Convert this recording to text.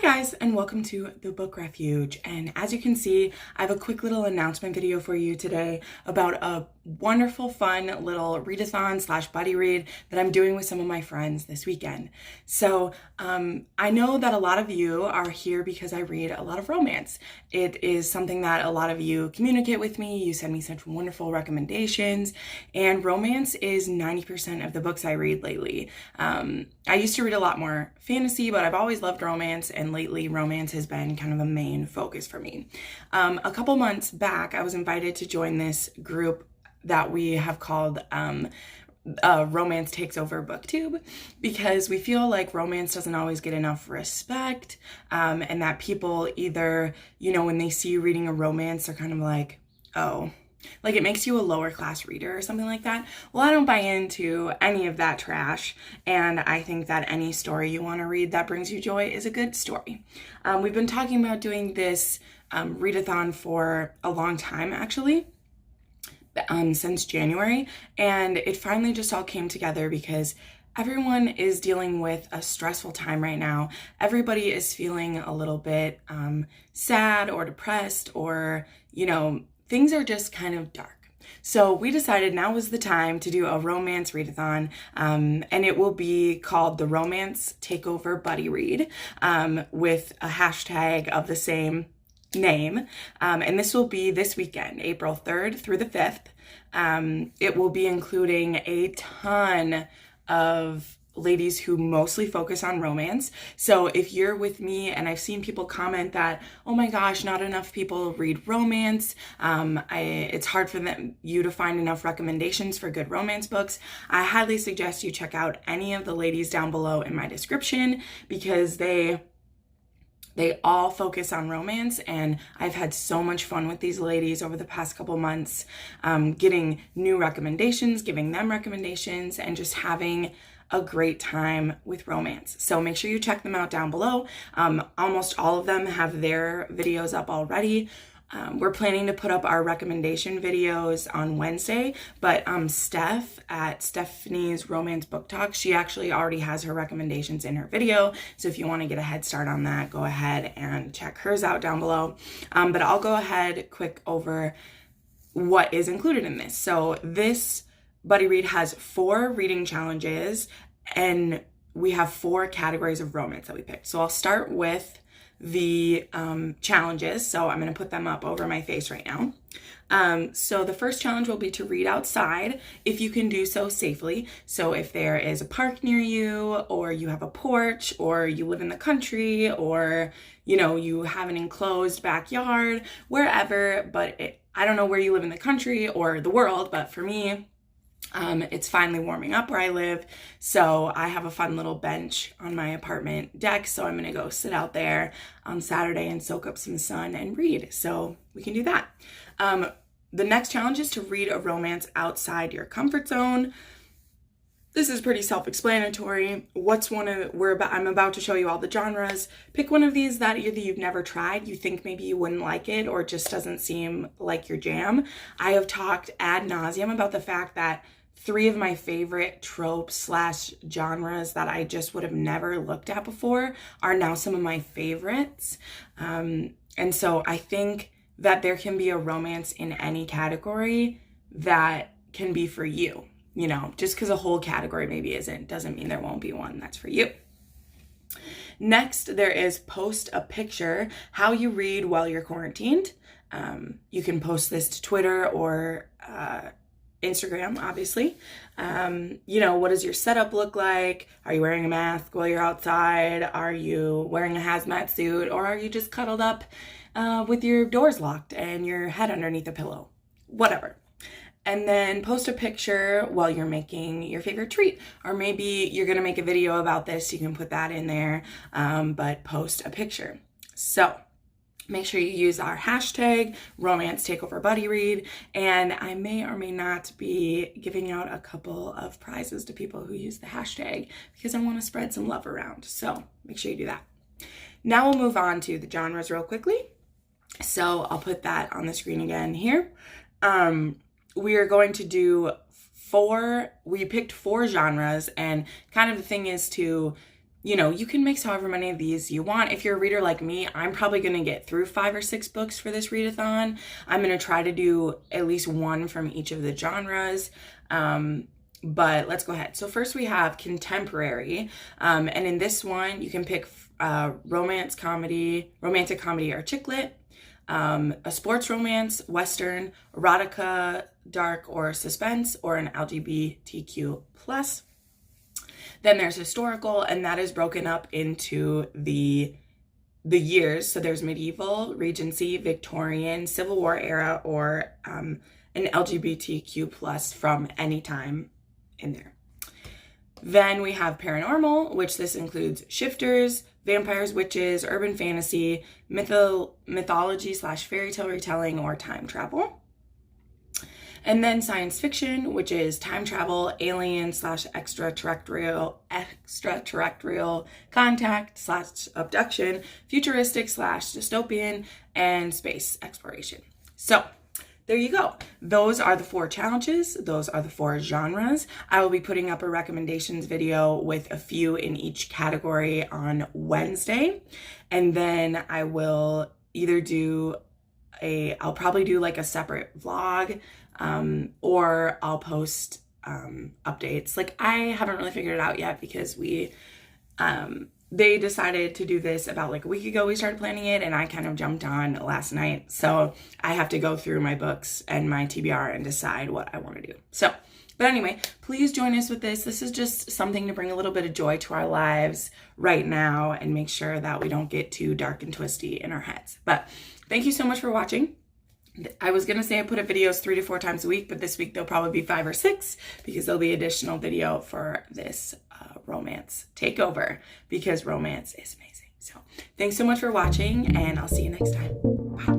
guys, and welcome to the book Refuge. And as you can see, I have a quick little announcement video for you today about a wonderful, fun little readathon / buddy read that I'm doing with some of my friends this weekend. So I know that a lot of you are here because I read a lot of romance. It is something that a lot of you communicate with me. You send me such wonderful recommendations, and romance is 90% of the books I read lately. I used to read a lot more fantasy, but I've always loved romance, and lately romance has been kind of a main focus for me. A couple months back, I was invited to join this group that we have called Romance Takes Over Booktube, because we feel like romance doesn't always get enough respect, and that people either, when they see you reading a romance, they're kind of like, oh, like it makes you a lower class reader or something like that. Well, I don't buy into any of that trash, and I think that any story you want to read that brings you joy is a good story. We've been talking about doing this readathon for a long time, actually. Since January, and it finally just all came together because everyone is dealing with a stressful time right now. Everybody is feeling a little bit sad or depressed, or things are just kind of dark. So we decided now was the time to do a romance readathon, and it will be called the Romance Takeover Buddy Read, with a hashtag of the same name, and this will be this weekend, April 3rd through the 5th. It will be including a ton of ladies who mostly focus on romance. So if you're with me, and I've seen people comment that, oh my gosh, not enough people read romance, it's hard for you to find enough recommendations for good romance books, I highly suggest you check out any of the ladies down below in my description, because they all focus on romance, and I've had so much fun with these ladies over the past couple months, getting new recommendations, giving them recommendations, and just having a great time with romance. So make sure you check them out down below. Almost all of them have their videos up already. We're planning to put up our recommendation videos on Wednesday, but Steph at Stephanie's Romance Book Talk, she actually already has her recommendations in her video. So if you want to get a head start on that, go ahead and check hers out down below. But I'll go ahead quick over what is included in this. So this buddy read has 4 reading challenges, and we have 4 categories of romance that we picked. So I'll start with the challenges. So I'm going to put them up over my face right now. So the first challenge will be to read outside if you can do so safely. So if there is a park near you, or you have a porch, or you live in the country, or you have an enclosed backyard, wherever, but I don't know where you live in the country or the world, but for me, it's finally warming up where I live, so I have a fun little bench on my apartment deck, so I'm going to go sit out there on Saturday and soak up some sun and read, so we can do that. The next challenge is to read a romance outside your comfort zone. This is pretty self-explanatory. I'm about to show you all the genres. Pick one of these that either you've never tried, you think maybe you wouldn't like it, or it just doesn't seem like your jam. I have talked ad nauseum about the fact that 3 of my favorite tropes / genres that I just would have never looked at before are now some of my favorites. And so I think that there can be a romance in any category that can be for you. Just because a whole category maybe doesn't mean there won't be one that's for you. Next, there is post a picture, how you read while you're quarantined. You can post this to Twitter or Instagram, obviously. What does your setup look like? Are you wearing a mask while you're outside? Are you wearing a hazmat suit? Or are you just cuddled up with your doors locked and your head underneath a pillow? Whatever. And then post a picture while you're making your favorite treat. Or maybe you're going to make a video about this. You can put that in there, but post a picture. So make sure you use our hashtag Romance Takeover Buddy Read, and I may or may not be giving out a couple of prizes to people who use the hashtag, because I want to spread some love around. So make sure you do that. Now we'll move on to the genres real quickly. So I'll put that on the screen again here. We are going to do we picked 4 genres, and kind of the thing is to you know, you can mix however many of these you want. If you're a reader like me, I'm probably going to get through 5 or 6 books for this readathon. I'm going to try to do at least one from each of the genres. But let's go ahead. So first we have contemporary. And in this one, you can pick romantic comedy, or chick lit, a sports romance, western, erotica, dark or suspense, or an LGBTQ+. Then there's historical, and that is broken up into the years. So there's medieval, Regency, Victorian, Civil War era, or an LGBTQ+ from any time in there. Then we have paranormal, which this includes shifters, vampires, witches, urban fantasy, mythology / fairy tale retelling, or time travel. And then science fiction, which is time travel, alien / extraterrestrial contact / abduction, futuristic / dystopian, and space exploration. So there you go. Those are the 4 challenges. Those are the 4 genres. I will be putting up a recommendations video with a few in each category on Wednesday. And then I will either do I'll probably do like a separate vlog, or I'll post updates. Like, I haven't really figured it out yet because they decided to do this about like a week ago. We started planning it, and I kind of jumped on last night. So I have to go through my books and my TBR and decide what I want to do. So, but anyway, please join us with this. This is just something to bring a little bit of joy to our lives right now and make sure that we don't get too dark and twisty in our heads. But thank you so much for watching. I was going to say I put up videos 3 to 4 times a week, but this week there'll probably be 5 or 6 because there'll be additional video for this romance takeover, because romance is amazing. So thanks so much for watching, and I'll see you next time. Bye.